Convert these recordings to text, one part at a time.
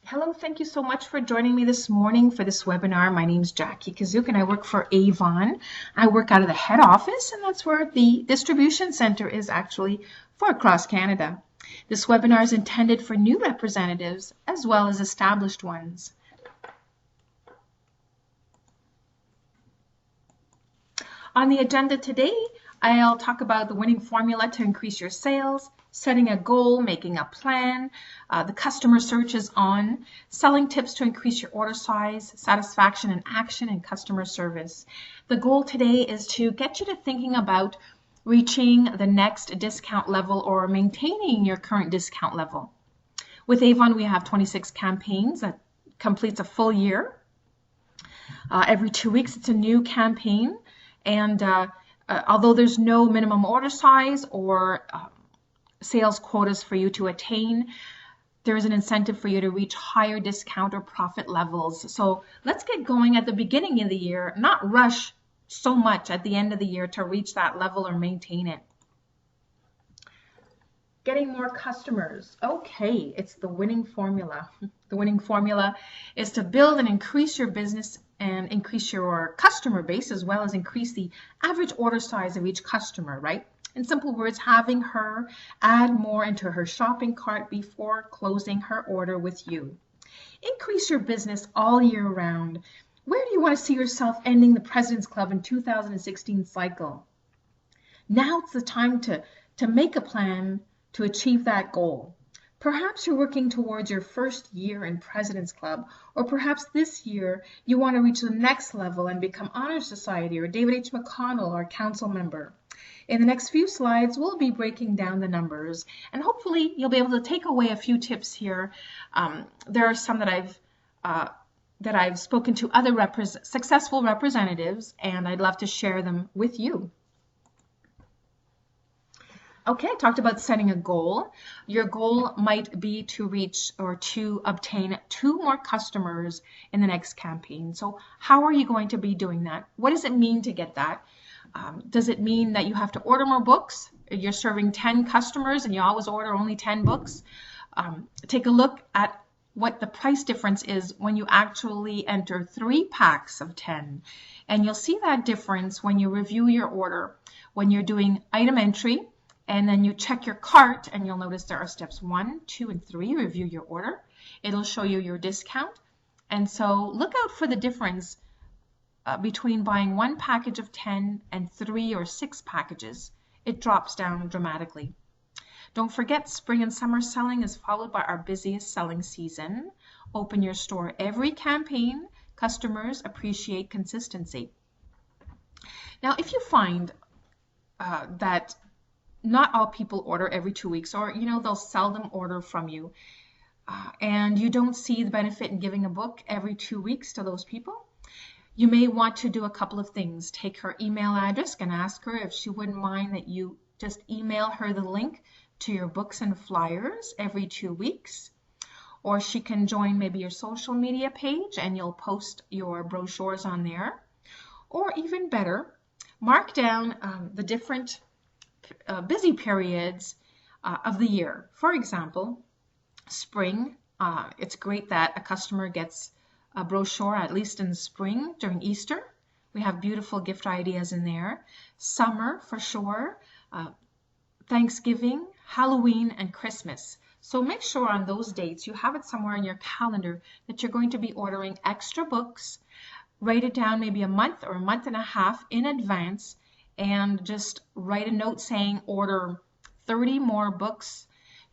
Hello, thank you so much for joining me this morning for this webinar. My name is Jackie Kazook and I work for Avon. I work out of the head office, and that's where the distribution center is actually for across Canada. This webinar is intended for new representatives as well as established ones. On the agenda today, I'll talk about the winning formula to increase your sales, setting a goal, making a plan, the customer search is on, selling tips to increase your order size, satisfaction and action, and customer service. The goal today is to get you to thinking about reaching the next discount level or maintaining your current discount level. With Avon, we have 26 campaigns that completes a full year. Every 2 weeks, it's a new campaign. And although there's no minimum order size or sales quotas for you to attain, there is an incentive for you to reach higher discount or profit levels. So let's get going at the beginning of the year, not rush so much at the end of the year to reach that level or maintain it. Getting more customers. Okay, it's the winning formula. The winning formula is to build and increase your business and increase your customer base, as well as increase the average order size of each customer, right? In simple words, having her add more into her shopping cart before closing her order with you. Increase your business all year round. Where do you want to see yourself ending the President's Club in 2016 cycle? Now it's the time to make a plan to achieve that goal. Perhaps you're working towards your first year in President's Club, or perhaps this year you want to reach the next level and become Honor Society or David H McConnell or Council member. In the next few slides, we'll be breaking down the numbers, and hopefully you'll be able to take away a few tips here. There are some that I've spoken to other successful representatives, and I'd love to share them with you. Okay, I talked about setting a goal. Your goal might be to reach or to obtain 2 more customers in the next campaign. So how are you going to be doing that? What does it mean to get that? Does it mean that you have to order more books? You're serving 10 customers and you always order only 10 books? Take a look at what the price difference is when you actually enter 3 packs of 10. And you'll see that difference when you review your order, when you're doing item entry, and then you check your cart, and you'll notice there are steps 1, 2, and 3. Review your order. It'll show you your discount. And so look out for the difference between buying 1 package of 10 and 3 or 6 packages. It drops down dramatically. Don't forget, spring and summer selling is followed by our busiest selling season. Open your store every campaign. Customers appreciate consistency. Now, if you find that not all people order every 2 weeks, or they'll seldom order from you, and you don't see the benefit in giving a book every 2 weeks to those people, you may want to do a couple of things. Take her email address and ask her if she wouldn't mind that you just email her the link to your books and flyers every 2 weeks. Or she can join maybe your social media page and you'll post your brochures on there. Or even better, mark down the different busy periods of the year. For example, spring, it's great that a customer gets a brochure at least in the spring during Easter. We have beautiful gift ideas in there. Summer for sure, Thanksgiving, Halloween, and Christmas. So make sure on those dates you have it somewhere in your calendar that you're going to be ordering extra books. Write it down maybe a month or a month and a half in advance, and just write a note saying order 30 more books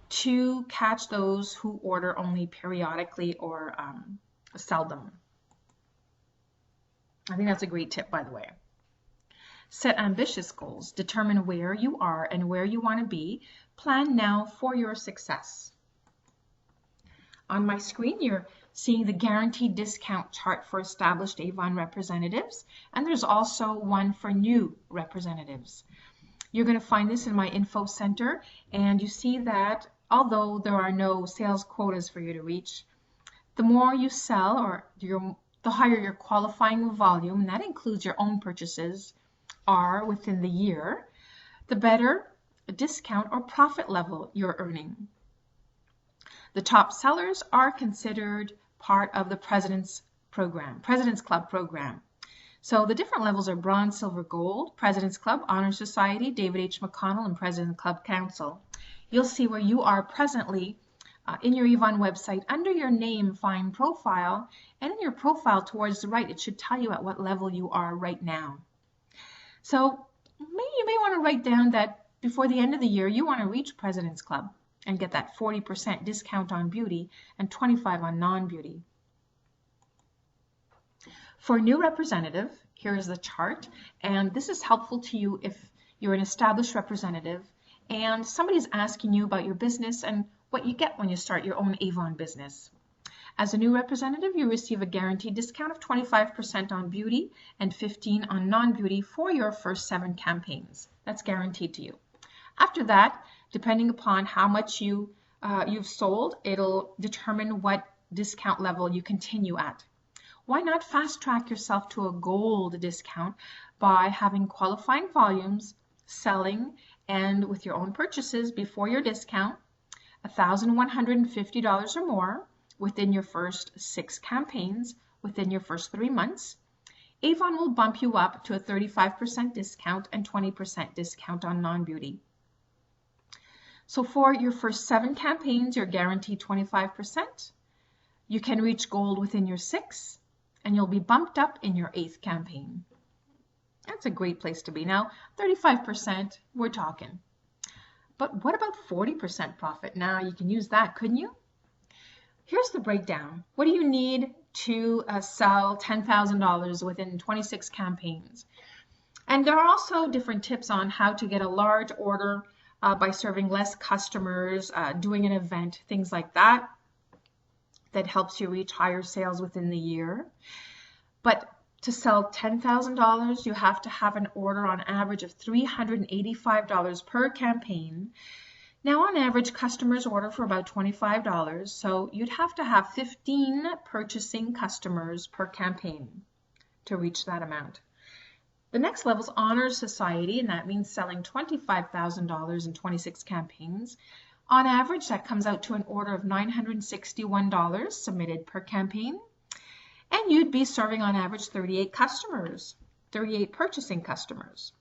to catch those who order only periodically or seldom. I think that's a great tip, by the way. Set ambitious goals. Determine where you are and where you want to be. Plan now for your success. On my screen, you're seeing the guaranteed discount chart for established Avon representatives, and there's also one for new representatives. You're going to find this in my info center, and you see that although there are no sales quotas for you to reach, the more you sell, or the higher your qualifying volume, and that includes your own purchases, are within the year, the better discount or profit level you're earning. The top sellers are considered part of the President's Club program. So the different levels are bronze, silver, gold, President's Club, Honor Society, David H. McConnell, and President's Club Council. You'll see where you are presently in your Avon website under your name, find profile, and in your profile towards the right, it should tell you at what level you are right now. So you may want to write down that before the end of the year, you want to reach President's Club and get that 40% discount on beauty and 25% on non-beauty. For new representative, here is the chart, and this is helpful to you if you're an established representative and somebody's asking you about your business and what you get when you start your own Avon business. As a new representative, you receive a guaranteed discount of 25% on beauty and 15% on non-beauty for your first 7 campaigns. That's guaranteed to you. After that, depending upon how much you've sold, it'll determine what discount level you continue at. Why not fast track yourself to a gold discount by having qualifying volumes, selling, and with your own purchases before your discount, $1,150 or more within your first 6 campaigns within your first 3 months. Avon will bump you up to a 35% discount and 20% discount on non-beauty. So for your first 7 campaigns, you're guaranteed 25%. You can reach gold within your 6, and you'll be bumped up in your 8th campaign. That's a great place to be. Now, 35%, we're talking. But what about 40% profit? Now, you can use that, couldn't you? Here's the breakdown. What do you need to sell $10,000 within 26 campaigns? And there are also different tips on how to get a large order by serving less customers, doing an event, things like that, that helps you reach higher sales within the year. But to sell $10,000, you have to have an order on average of $385 per campaign. Now, on average, customers order for about $25, so you'd have to have 15 purchasing customers per campaign to reach that amount. The next level is Honor Society, and that means selling $25,000 in 26 campaigns. On average, that comes out to an order of $961 submitted per campaign. And you'd be serving on average 38 customers, 38 purchasing customers.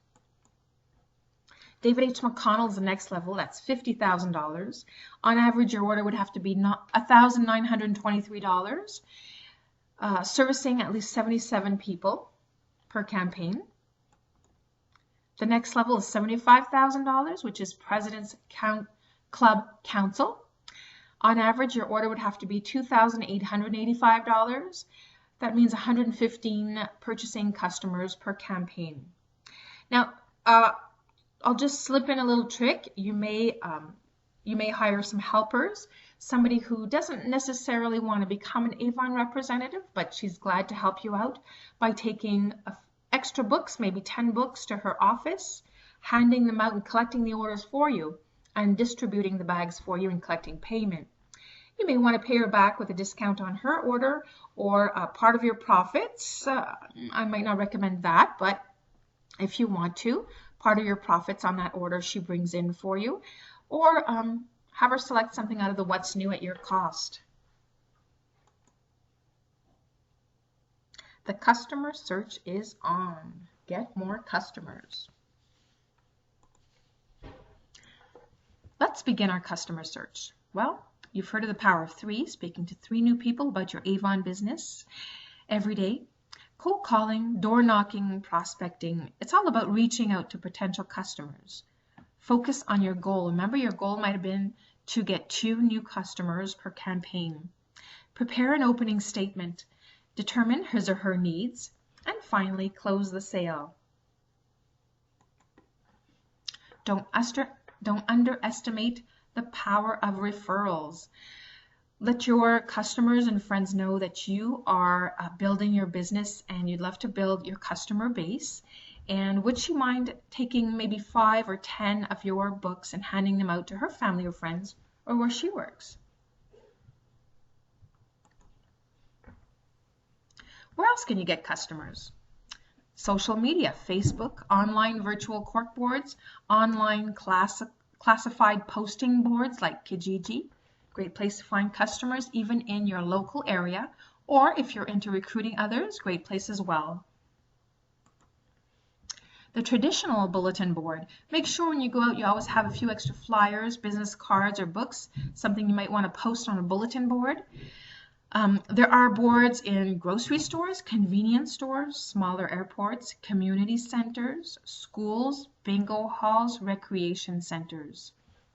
David H. McConnell is the next level. That's $50,000. On average, your order would have to be $1,923, servicing at least 77 people per campaign. The next level is $75,000, which is President's Club Council. On average, your order would have to be $2,885. That means 115 purchasing customers per campaign. Now, I'll just slip in a little trick. You may hire some helpers, somebody who doesn't necessarily want to become an Avon representative, but she's glad to help you out by taking extra books, maybe 10 books to her office, handing them out and collecting the orders for you, and distributing the bags for you and collecting payment. You may want to pay her back with a discount on her order or part of your profits. I might not recommend that, but if you want to, part of your profits on that order she brings in for you, or have her select something out of the What's New at your cost. The customer search is on. Get more customers. Let's begin our customer search. Well, you've heard of the power of 3, speaking to 3 new people about your Avon business every day. Cold calling, door knocking, prospecting. It's all about reaching out to potential customers. Focus on your goal. Remember, your goal might have been to get 2 new customers per campaign. Prepare an opening statement. Determine his or her needs. And finally, close the sale. Don't underestimate the power of referrals. Let your customers and friends know that you are building your business and you'd love to build your customer base. And would she mind taking maybe 5 or 10 of your books and handing them out to her family or friends or where she works? Where else can you get customers? Social media, Facebook, online virtual corkboards, online classified posting boards like Kijiji, Great place to find customers even in your local area, or if you're into recruiting others, great place as well. The traditional bulletin board. Make sure when you go out you always have a few extra flyers, business cards, or books, something you might want to post on a bulletin board. There are boards in grocery stores, convenience stores, smaller airports, community centers, schools, bingo halls, recreation centers.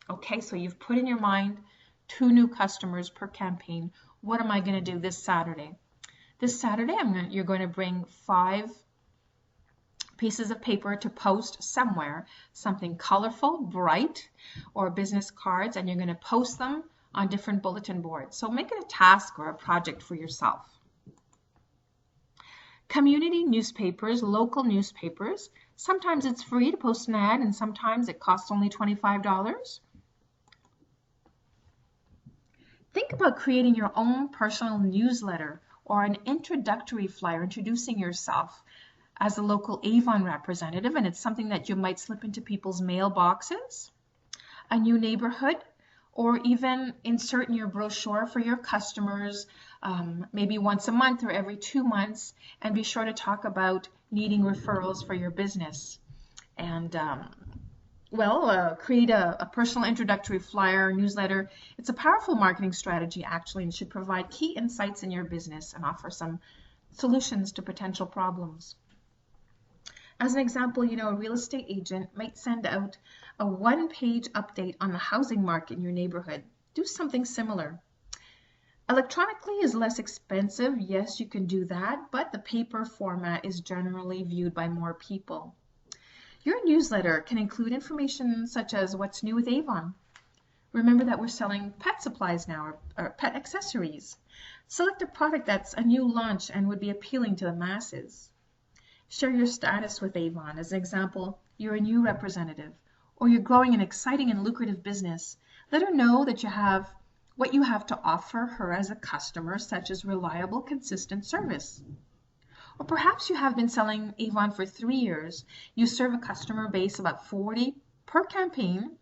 Okay, so you've put in your mind 2 new customers per campaign. What am I going to do this Saturday? This Saturday, you're going to bring 5 pieces of paper to post somewhere, something colorful, bright, or business cards, and you're going to post them on different bulletin boards. So make it a task or a project for yourself. Community newspapers, local newspapers. Sometimes it's free to post an ad and sometimes it costs only $25. Think about creating your own personal newsletter or an introductory flyer introducing yourself as a local Avon representative, and it's something that you might slip into people's mailboxes, a new neighborhood, or even insert in your brochure for your customers, maybe once a month or every 2 months, and be sure to talk about needing referrals for your business. And create a personal introductory flyer, newsletter. It's a powerful marketing strategy actually, and should provide key insights in your business and offer some solutions to potential problems. As an example, a real estate agent might send out a 1-page update on the housing market in your neighborhood. Do something similar. Electronically is less expensive. Yes, you can do that, but the paper format is generally viewed by more people. Your newsletter can include information such as what's new with Avon. Remember that we're selling pet supplies now, or pet accessories. Select a product that's a new launch and would be appealing to the masses. Share your status with Avon. As an example, you're a new representative, or you're growing an exciting and lucrative business. Let her know that you have what you have to offer her as a customer, such as reliable, consistent service. Or perhaps you have been selling Avon for 3 years. You serve a customer base about 40 per campaign.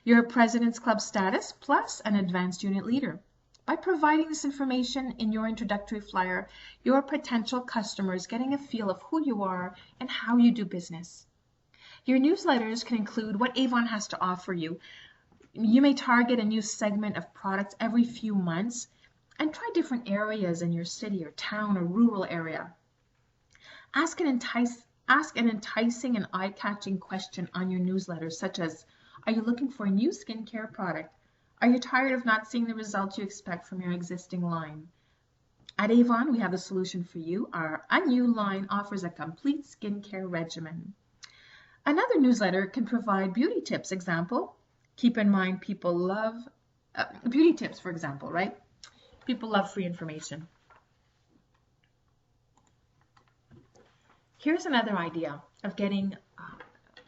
You're a President's Club status plus an advanced unit leader. By providing this information in your introductory flyer, your potential customers getting a feel of who you are and how you do business. Your newsletters can include what Avon has to offer you. You may target a new segment of products every few months and try different areas in your city or town or rural area. Ask an enticing and eye-catching question on your newsletter, such as, are you looking for a new skincare product? Are you tired of not seeing the results you expect from your existing line? At Avon, we have the solution for you. Our new line offers a complete skincare regimen. Another newsletter can provide beauty tips. Example, keep in mind people love beauty tips, for example, right? People love free information. Here's another idea of getting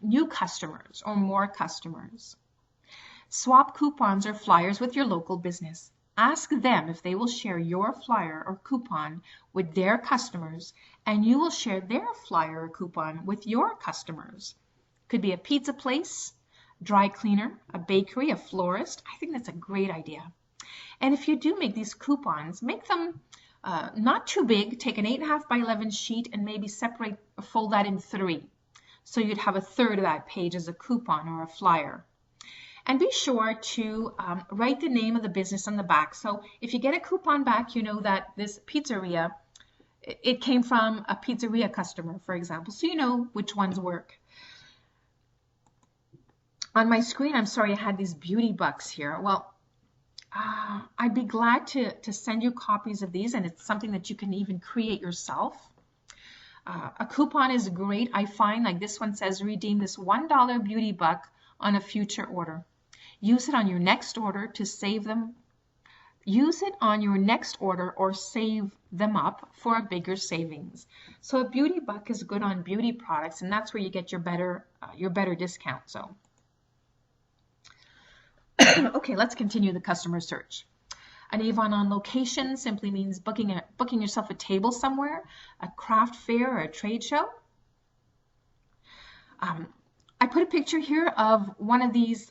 new customers or more customers. Swap coupons or flyers with your local business. Ask them if they will share your flyer or coupon with their customers, and you will share their flyer or coupon with your customers. Could be a pizza place, dry cleaner, a bakery, a florist. I think that's a great idea. And if you do make these coupons, make them not too big. Take an 8.5 by 11 sheet and maybe fold that in 3. So you'd have a third of that page as a coupon or a flyer. And be sure to write the name of the business on the back. So if you get a coupon back, you know that this pizzeria, it came from a pizzeria customer, for example. So you know which ones work. On my screen, I'm sorry, I had these beauty bucks here. Well, I'd be glad to send you copies of these, and it's something that you can even create yourself. A coupon is great. I find, like this one says, redeem this $1 beauty buck on a future order. Use it on your next order to save them. Use it on your next order or save them up for a bigger savings. So a beauty buck is good on beauty products, and that's where you get your better discount. So. Okay, let's continue the customer search. An Avon on location simply means booking yourself a table somewhere, a craft fair or a trade show. I put a picture here of one of these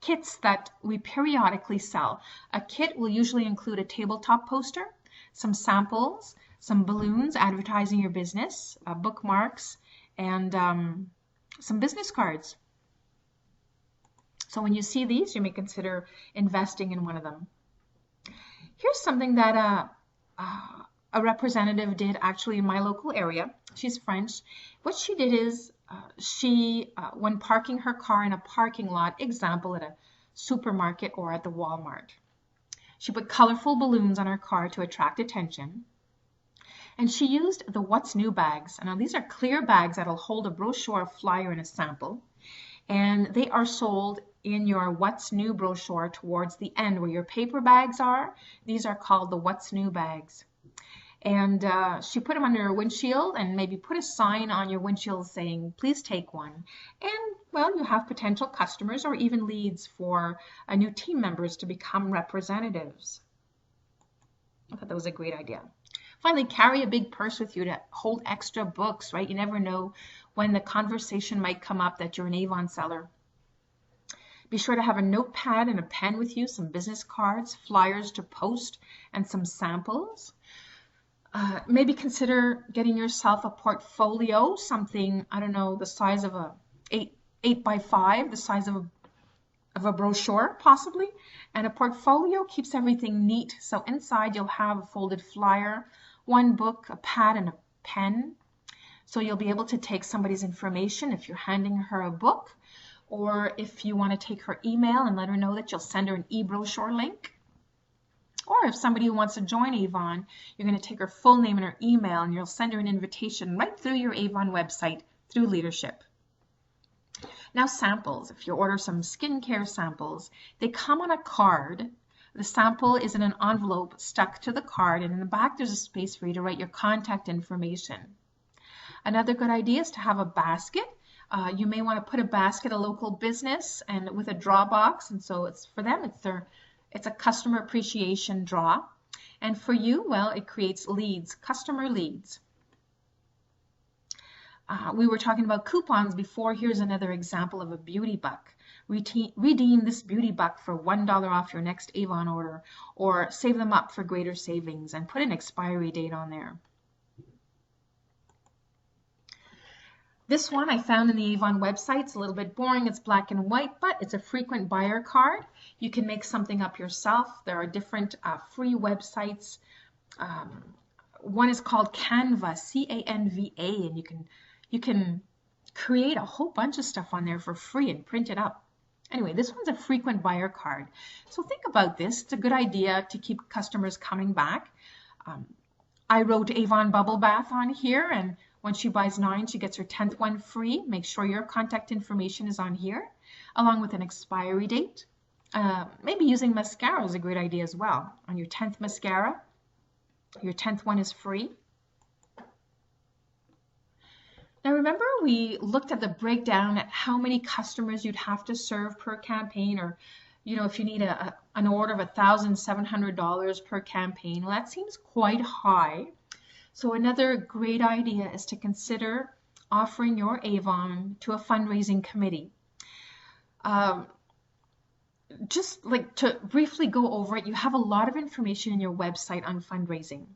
kits that we periodically sell. A kit will usually include a tabletop poster, some samples, some balloons advertising your business, bookmarks, and some business cards. So when you see these, you may consider investing in one of them. Here's something that a representative did actually in my local area. She's French. What she did is when parking her car in a parking lot, example at a supermarket or at the Walmart, she put colorful balloons on her car to attract attention. And she used the What's New bags. Now these are clear bags that'll hold a brochure, a flyer, and a sample. And they are sold in your What's New brochure towards the end where your paper bags are. These are called the What's New bags. And she put them under her windshield and maybe put a sign on your windshield saying, please take one. And well, you have potential customers or even leads for new team members to become representatives. I thought that was a great idea. Finally, carry a big purse with you to hold extra books, right? You never know when the conversation might come up that you're an Avon seller. Be sure to have a notepad and a pen with you, some business cards, flyers to post, and some samples. Maybe consider getting yourself a portfolio, something, I don't know, the size of a 8 by 5, the size of a brochure, possibly. And a portfolio keeps everything neat. So inside you'll have a folded flyer, one book, a pad, and a pen. So you'll be able to take somebody's information if you're handing her a book, or if you want to take her email and let her know that you'll send her an e-brochure link. Or if somebody who wants to join Avon, you're going to take her full name and her email, and you'll send her an invitation right through your Avon website through leadership. Now samples. If you order some skincare samples, they come on a card. The sample is in an envelope stuck to the card, and in the back there's a space for you to write your contact information. Another good idea is to have a basket. You may want to put a basket, a local business, and with a draw box, and so it's for them, it's a customer appreciation draw. And for you, well, it creates leads, customer leads. We were talking about coupons before. Here's another example of a beauty buck. Redeem this beauty buck for $1 off your next Avon order, or save them up for greater savings, and put an expiry date on there. This one I found in the Avon website. It's a little bit boring. It's black and white, but it's a frequent buyer card. You can make something up yourself. There are different free websites. One is called Canva, C-A-N-V-A, and you can create a whole bunch of stuff on there for free and print it up. Anyway, this one's a frequent buyer card. So think about this. It's a good idea to keep customers coming back. I wrote Avon Bubble Bath on here, and when she buys 9, she gets her 10th one free. Make sure your contact information is on here, along with an expiry date. Maybe using mascara is a great idea as well. On your 10th mascara, your 10th one is free. Now remember, we looked at the breakdown at how many customers you'd have to serve per campaign, or if you need an order of $1,700 per campaign. Well, that seems quite high. So another great idea is to consider offering your Avon to a fundraising committee. Just like to briefly go over it, you have a lot of information in your website on fundraising.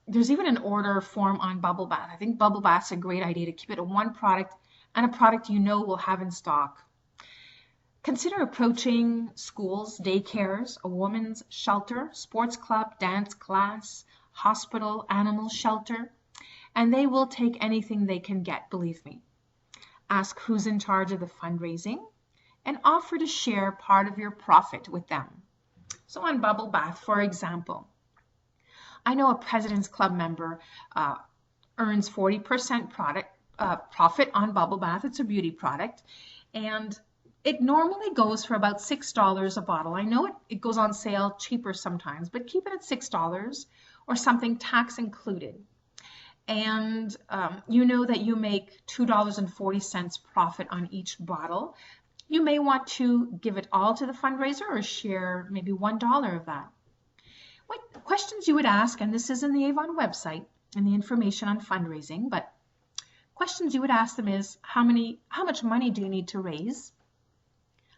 There's even an order form on Bubble Bath. I think Bubble Bath's a great idea to keep it to one product, and a product you know will have in stock. Consider approaching schools, daycares, a women's shelter, sports club, dance class, hospital, animal shelter, and they will take anything they can get, believe me. Ask who's in charge of the fundraising and offer to share part of your profit with them. So on Bubble Bath, for example, I know a President's Club member earns 40% profit on Bubble Bath. It's a beauty product, and it normally goes for about $6 a bottle. I know it goes on sale cheaper sometimes, but keep it at $6 or something tax included. And you know that you make $2.40 profit on each bottle. You may want to give it all to the fundraiser or share maybe $1 of that. What questions you would ask, and this is in the Avon website and the information on fundraising, but questions you would ask them is, how much money do you need to raise?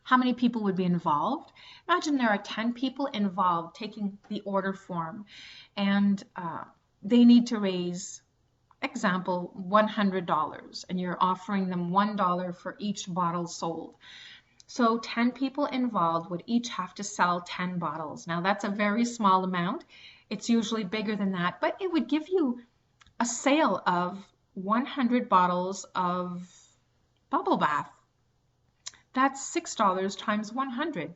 How many people would be involved? Imagine there are 10 people involved taking the order form, and they need to raise, example, $100, and you're offering them $1 for each bottle sold. So 10 people involved would each have to sell 10 bottles. Now that's a very small amount. It's usually bigger than that, but it would give you a sale of 100 bottles of bubble bath. That's $6 times 100,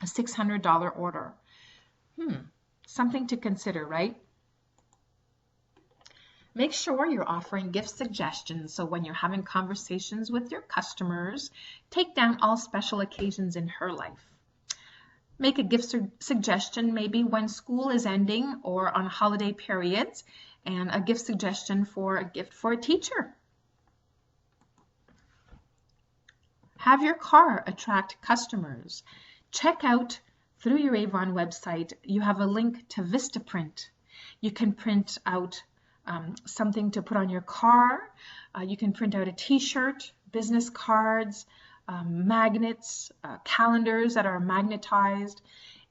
a $600 order. Something to consider, right? Make sure you're offering gift suggestions, so when you're having conversations with your customers, take down all special occasions in her life. Make a gift suggestion maybe when school is ending or on holiday periods, and a gift suggestion for a gift for a teacher. Have your car attract customers. Check out through your Avon website, you have a link to Vistaprint. You can print out something to put on your car. You can print out a t-shirt, business cards, magnets, calendars that are magnetized.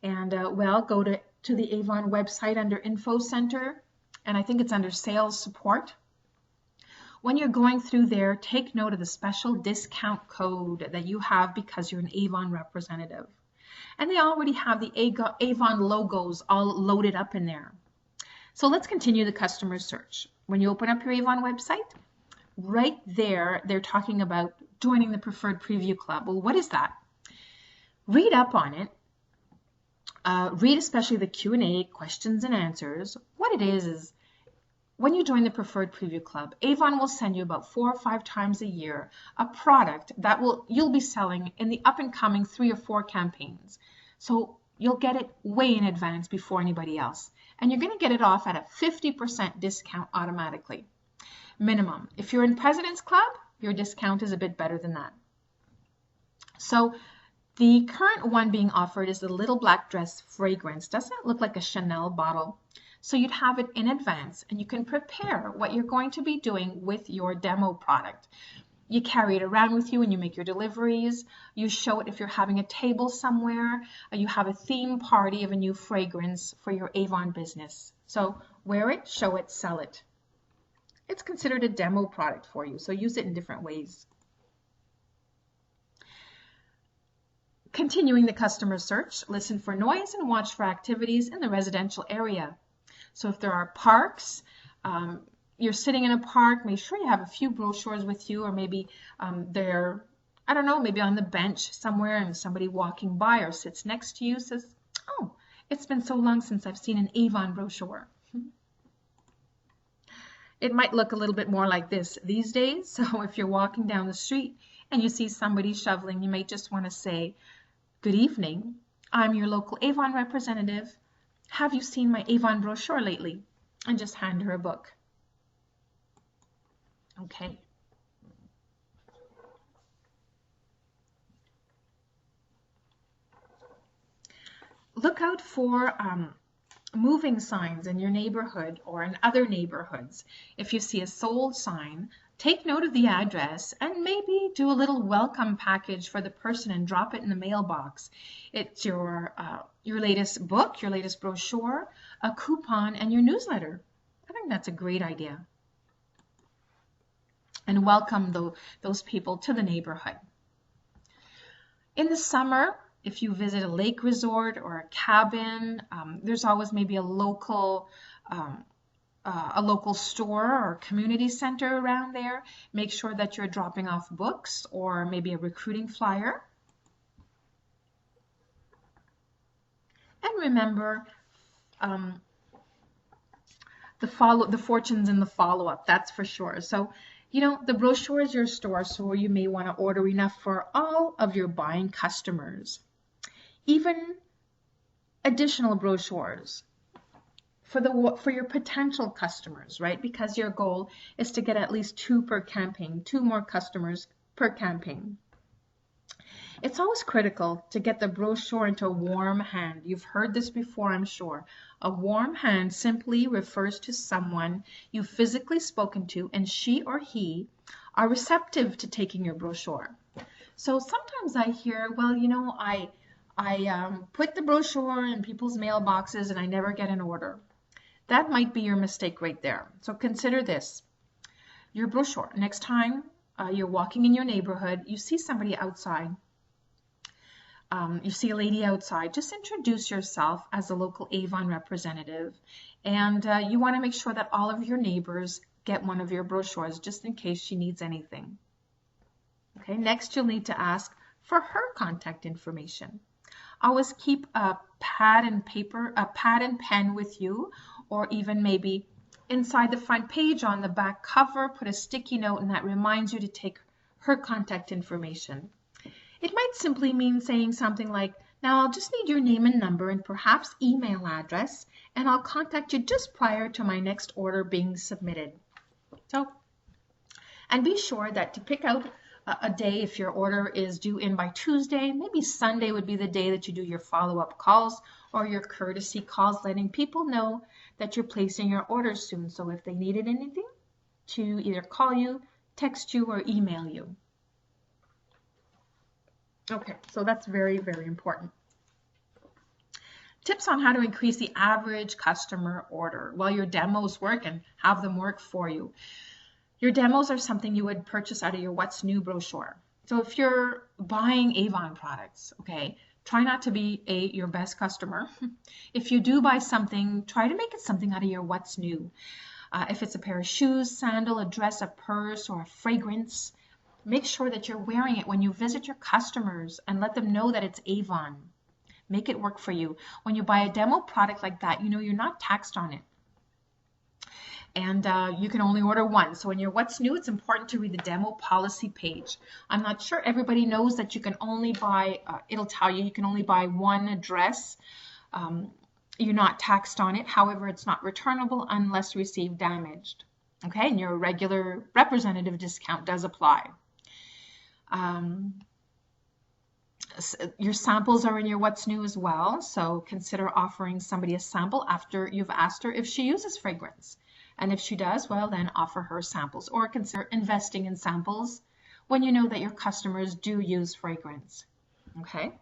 And well, go to the Avon website under Info Center, and I think it's under Sales Support. When you're going through there, take note of the special discount code that you have because you're an Avon representative. And they already have the Avon logos all loaded up in there. So let's continue the customer search. When you open up your Avon website, right there, they're talking about joining the Preferred Preview Club. Well, what is that? Read up on it. Read especially the Q&A, questions and answers. What it is when you join the Preferred Preview Club, Avon will send you about 4 or 5 times a year a product that you'll be selling in the up and coming 3 or 4 campaigns. So you'll get it way in advance before anybody else. And you're going to get it off at a 50% discount automatically. Minimum. If you're in President's Club, your discount is a bit better than that. So the current one being offered is the Little Black Dress fragrance. Doesn't it look like a Chanel bottle? So you'd have it in advance and you can prepare what you're going to be doing with your demo product. You carry it around with you when you make your deliveries. You show it if you're having a table somewhere. You have a theme party of a new fragrance for your Avon business. So wear it, show it, sell it. It's considered a demo product for you, so use it in different ways. Continuing the customer search, listen for noise and watch for activities in the residential area. So if there are parks, you're sitting in a park, make sure you have a few brochures with you, or maybe they're, I don't know, maybe on the bench somewhere and somebody walking by or sits next to you says, oh, it's been so long since I've seen an Avon brochure. It might look a little bit more like this these days. So if you're walking down the street and you see somebody shoveling, you may just want to say, good evening, I'm your local Avon representative. Have you seen my Avon brochure lately? And just hand her a book. Okay. Look out for moving signs in your neighborhood or in other neighborhoods. If you see a sold sign, take note of the address and maybe do a little welcome package for the person and drop it in the mailbox. It's your latest book, your latest brochure, a coupon, and your newsletter. I think that's a great idea. And welcome those people to the neighborhood. In the summer, if you visit a lake resort or a cabin, there's always maybe a local store or community center around there. Make sure that you're dropping off books or maybe a recruiting flyer. And remember, the fortunes in the follow-up, that's for sure. So, you know, the brochure is your store, so you may want to order enough for all of your buying customers. Even additional brochures for your potential customers, right? Because your goal is to get at least 2 per campaign, 2 more customers per campaign. It's always critical to get the brochure into a warm hand. You've heard this before, I'm sure. A warm hand simply refers to someone you've physically spoken to and she or he are receptive to taking your brochure. So sometimes I hear, well, I put the brochure in people's mailboxes and I never get an order. That might be your mistake right there. So consider this. Your brochure. Next time you're walking in your neighborhood, you see somebody outside, you see a lady outside, just introduce yourself as a local Avon representative. And you want to make sure that all of your neighbors get one of your brochures just in case she needs anything. Okay, next you'll need to ask for her contact information. Always keep a pad and pen with you, or even maybe inside the front page on the back cover, put a sticky note and that reminds you to take her contact information. It might simply mean saying something like, now I'll just need your name and number and perhaps email address, and I'll contact you just prior to my next order being submitted. So, and be sure that to pick out a day if your order is due in by Tuesday, maybe Sunday would be the day that you do your follow-up calls or your courtesy calls, letting people know that you're placing your order soon. So if they needed anything, to either call you, text you, or email you. Okay, so that's very, very important. Tips on how to increase the average customer order. Well, your demos work and have them work for you. Your demos are something you would purchase out of your What's New brochure. So if you're buying Avon products, okay, try not to be your best customer. If you do buy something, try to make it something out of your What's New. If it's a pair of shoes, sandal, a dress, a purse, or a fragrance, make sure that you're wearing it when you visit your customers and let them know that it's Avon. Make it work for you. When you buy a demo product like that, you know you're not taxed on it. And you can only order one. So in your What's New, it's important to read the demo policy page. I'm not sure everybody knows that you can only buy, it'll tell you can only buy one dress. You're not taxed on it. However, it's not returnable unless received damaged. Okay, and your regular representative discount does apply. Your samples are in your What's New as well. So consider offering somebody a sample after you've asked her if she uses fragrance. And if she does, well, then offer her samples, or consider investing in samples when you know that your customers do use fragrance. Okay.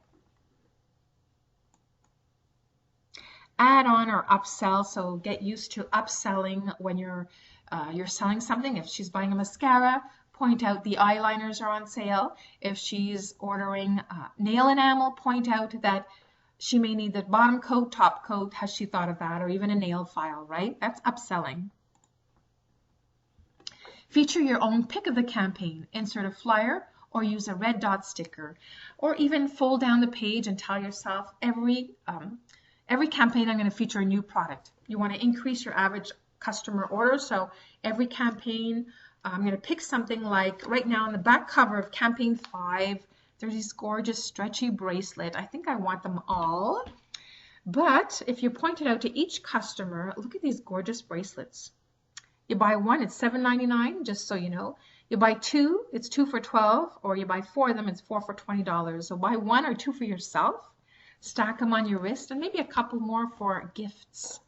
Add on or upsell. So get used to upselling when you're selling something. If she's buying a mascara, point out the eyeliners are on sale. If she's ordering nail enamel, point out that she may need the bottom coat, top coat. Has she thought of that? Or even a nail file, right? That's upselling. Feature your own pick of the campaign. Insert a flyer or use a red dot sticker. Or even fold down the page and tell yourself every campaign I'm going to feature a new product. You want to increase your average customer order. So every campaign, I'm going to pick something like right now on the back cover of campaign 5, there's these gorgeous stretchy bracelet. I think I want them all. But if you point it out to each customer, look at these gorgeous bracelets. You buy one, it's $7.99, just so you know. You buy two, it's 2 for $12, or you buy 4 of them, it's 4 for $20. So buy 1 or 2 for yourself, stack them on your wrist, and maybe a couple more for gifts.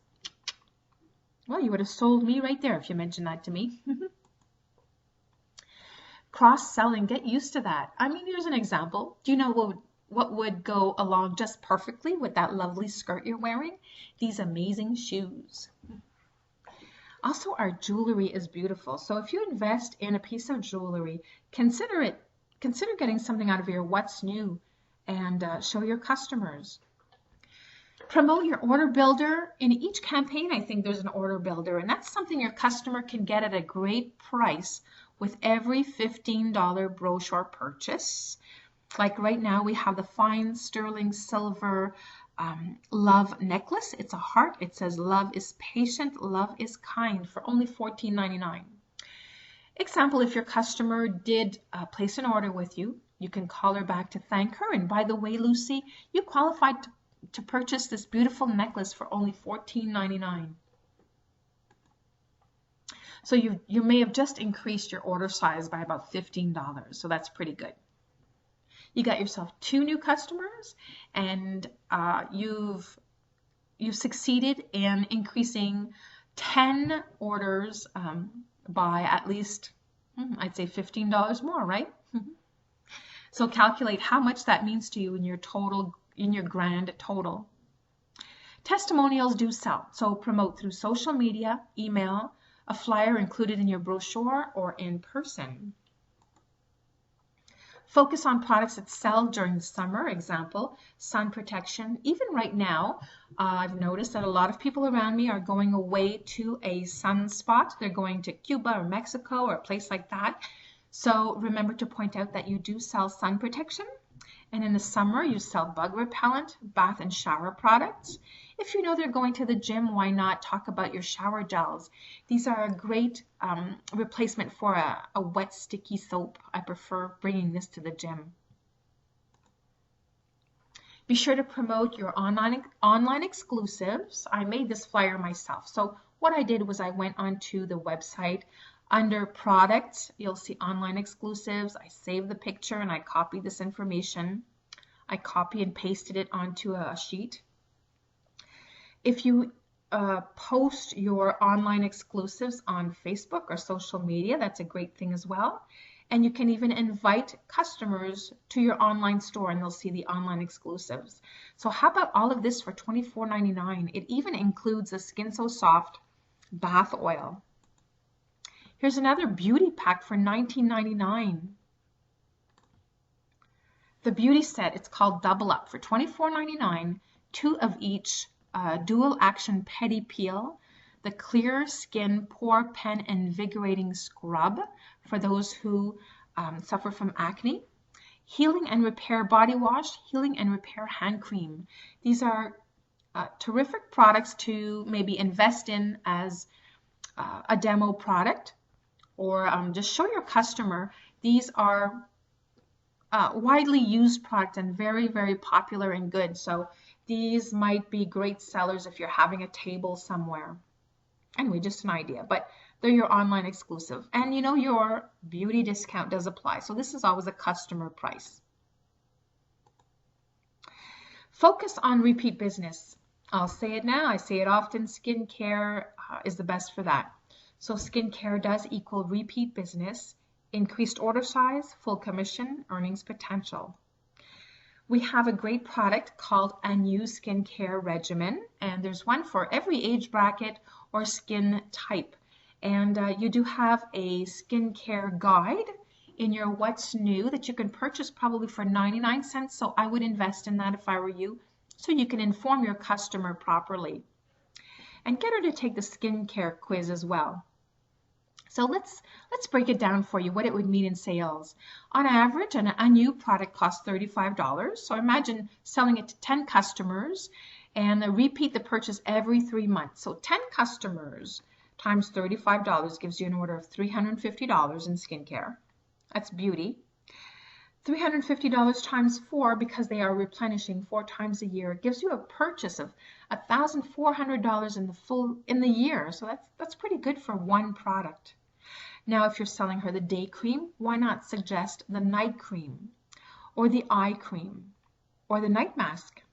Well, you would have sold me right there if you mentioned that to me. Cross-selling, get used to that. I mean, here's an example. Do you know what would go along just perfectly with that lovely skirt you're wearing? These amazing shoes. Also, our jewelry is beautiful. So if you invest in a piece of jewelry, consider getting something out of your What's New and show your customers. Promote your order builder. In each campaign, I think there's an order builder, and that's something your customer can get at a great price with every $15 brochure purchase. Like right now, we have the fine sterling silver love necklace. It's a heart. It says love is patient, love is kind for only $14.99. Example, if your customer did place an order with you, you can call her back to thank her. And by the way, Lucy, you qualified to purchase this beautiful necklace for only $14.99. So you may have just increased your order size by about $15. So that's pretty good. You got yourself 2 new customers, and you've succeeded in increasing 10 orders by at least, I'd say $15 more, right? So calculate how much that means to you in your total, in your grand total. Testimonials do sell, so promote through social media, email, a flyer included in your brochure, or in person. Focus on products that sell during the summer, example, sun protection. Even right now, I've noticed that a lot of people around me are going away to a sun spot. They're going to Cuba or Mexico or a place like that. So remember to point out that you do sell sun protection. And in the summer, you sell bug repellent, bath and shower products. If you know they're going to the gym, why not talk about your shower gels? These are a great replacement for a wet, sticky soap. I prefer bringing this to the gym. Be sure to promote your online exclusives. I made this flyer myself. So what I did was I went onto the website. Under products, you'll see online exclusives. I saved the picture and I copied this information. I copy and pasted it onto a sheet. If you post your online exclusives on Facebook or social media, that's a great thing as well. And you can even invite customers to your online store and they'll see the online exclusives. So how about all of this for $24.99? It even includes a Skin So Soft bath oil. Here's another beauty pack for $19.99. The beauty set, it's called Double Up for $24.99. 2 of each dual action pedi peel, the clear skin pore pen invigorating scrub for those who suffer from acne, healing and repair body wash, healing and repair hand cream. These are terrific products to maybe invest in as a demo product, or just show your customer. These are widely used products and very, very popular and good. So these might be great sellers if you're having a table somewhere. Anyway, just an idea, but they're your online exclusive. And you know your beauty discount does apply. So this is always a customer price. Focus on repeat business. I'll say it now, I say it often, skincare is the best for that. So skincare does equal repeat business, increased order size, full commission, earnings potential. We have a great product called a new skincare regimen, and there's one for every age bracket or skin type. And you do have a skincare guide in your What's New that you can purchase probably for 99 cents. So I would invest in that if I were you, so you can inform your customer properly. And get her to take the skincare quiz as well. So let's break it down for you, what it would mean in sales. On average, a new product costs $35. So imagine selling it to 10 customers and repeat the purchase every 3 months. So 10 customers times $35 gives you an order of $350 in skincare. That's beauty. $350 times 4, because they are replenishing 4 times a year, gives you a purchase of $1,400 in the year. So that's pretty good for one product. Now, if you're selling her the day cream, why not suggest the night cream or the eye cream or the night mask?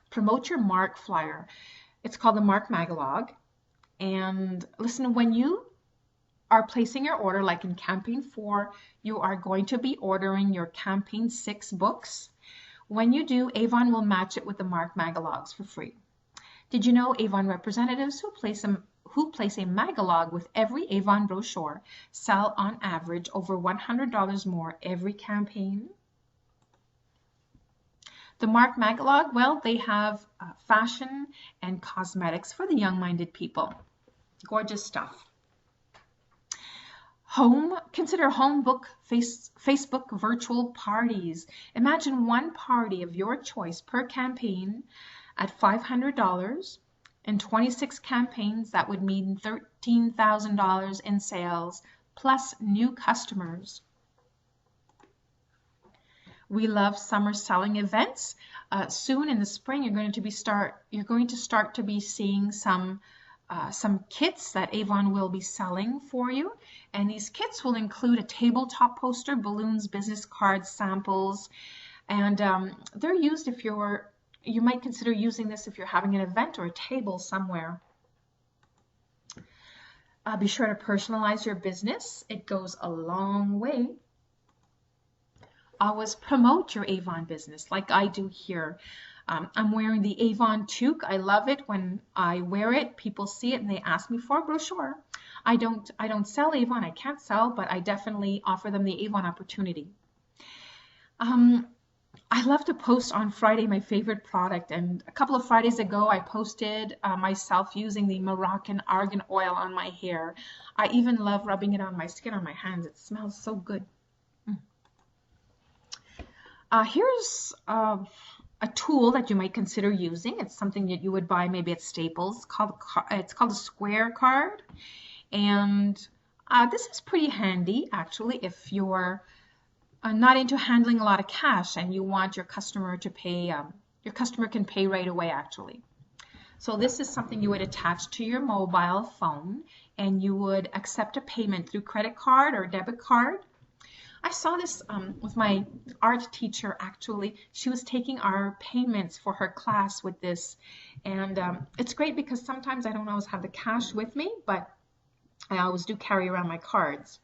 Promote your Mark flyer. It's called the Mark Magalog. And listen, when you are placing your order, like in campaign 4, you are going to be ordering your campaign 6 books. When you do, Avon will match it with the Mark Magalogs for free. Did you know Avon representatives who place a Magalog with every Avon brochure sell on average over $100 more every campaign? The Mark Magalog, well, they have fashion and cosmetics for the young-minded people. Gorgeous stuff. Consider home book Facebook virtual parties. Imagine one party of your choice per campaign at $500. In 26 campaigns, that would mean $13,000 in sales plus new customers. We love summer selling events. Soon in the spring, you're going to start to be seeing some kits that Avon will be selling for you. And these kits will include a tabletop poster, balloons, business cards, samples. And they're used if you might consider using this if you're having an event or a table somewhere. Be sure to personalize your business. It goes a long way. always promote your Avon business like I do here. I'm wearing the Avon toque. I love it. When I wear it, people see it and they ask me for a brochure. I don't sell Avon. I can't sell, but I definitely offer them the Avon opportunity. Um, I love to post on Friday my favorite product, and a couple of Fridays ago I posted myself using the Moroccan argan oil on my hair. I even love rubbing it on my skin, on my hands. It smells so good. Here's a tool that you might consider using. It's something that you would buy maybe at Staples. It's called a square card, and this is pretty handy actually if you're not into handling a lot of cash and you want your customer to pay. Your customer can pay right away actually. So this is something you would attach to your mobile phone, and you would accept a payment through credit card or debit card. I saw this with my art teacher actually. She was taking our payments for her class with this, and it's great because sometimes I don't always have the cash with me, but I always do carry around my cards.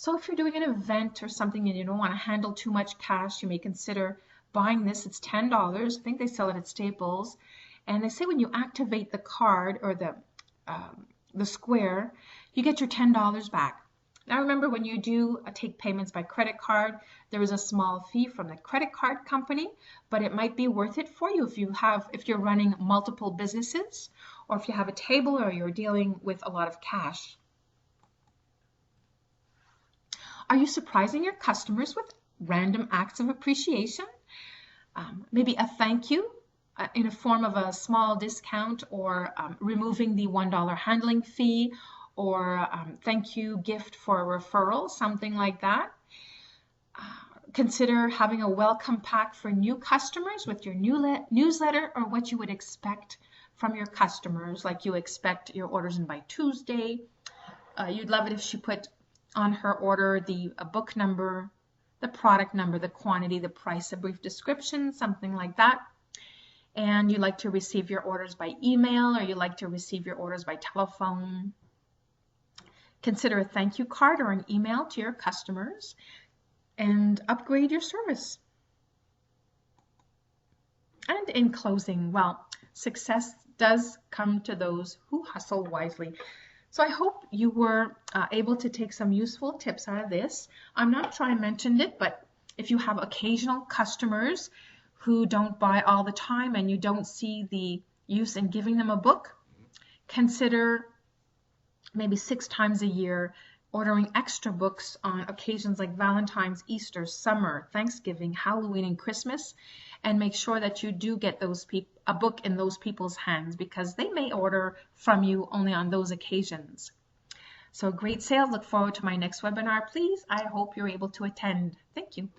So if you're doing an event or something and you don't want to handle too much cash, you may consider buying this. It's $10. I think they sell it at Staples. And they say when you activate the card or the square, you get your $10 back. Now remember, when you do take payments by credit card, there is a small fee from the credit card company, but it might be worth it for you if you're running multiple businesses, or if you have a table or you're dealing with a lot of cash. Are you surprising your customers with random acts of appreciation? Maybe a thank you in a form of a small discount, or removing the $1 handling fee, or thank you gift for a referral, something like that. Consider having a welcome pack for new customers with your newsletter, or what you would expect from your customers, like you expect your orders in by Tuesday. You'd love it if she put on her order the book number, the product number, the quantity, the price, a brief description, something like that. And you like to receive your orders by email, or you like to receive your orders by telephone. Consider a thank you card or an email to your customers, and upgrade your service. And in closing, well, success does come to those who hustle wisely. So I hope you were able to take some useful tips out of this. I'm not sure I mentioned it, but if you have occasional customers who don't buy all the time and you don't see the use in giving them a book, consider maybe 6 times a year ordering extra books on occasions like Valentine's, Easter, summer, Thanksgiving, Halloween, and Christmas, and make sure that you do get a book in those people's hands, because they may order from you only on those occasions. So great sales. Look forward to my next webinar. Please, I hope you're able to attend. Thank you.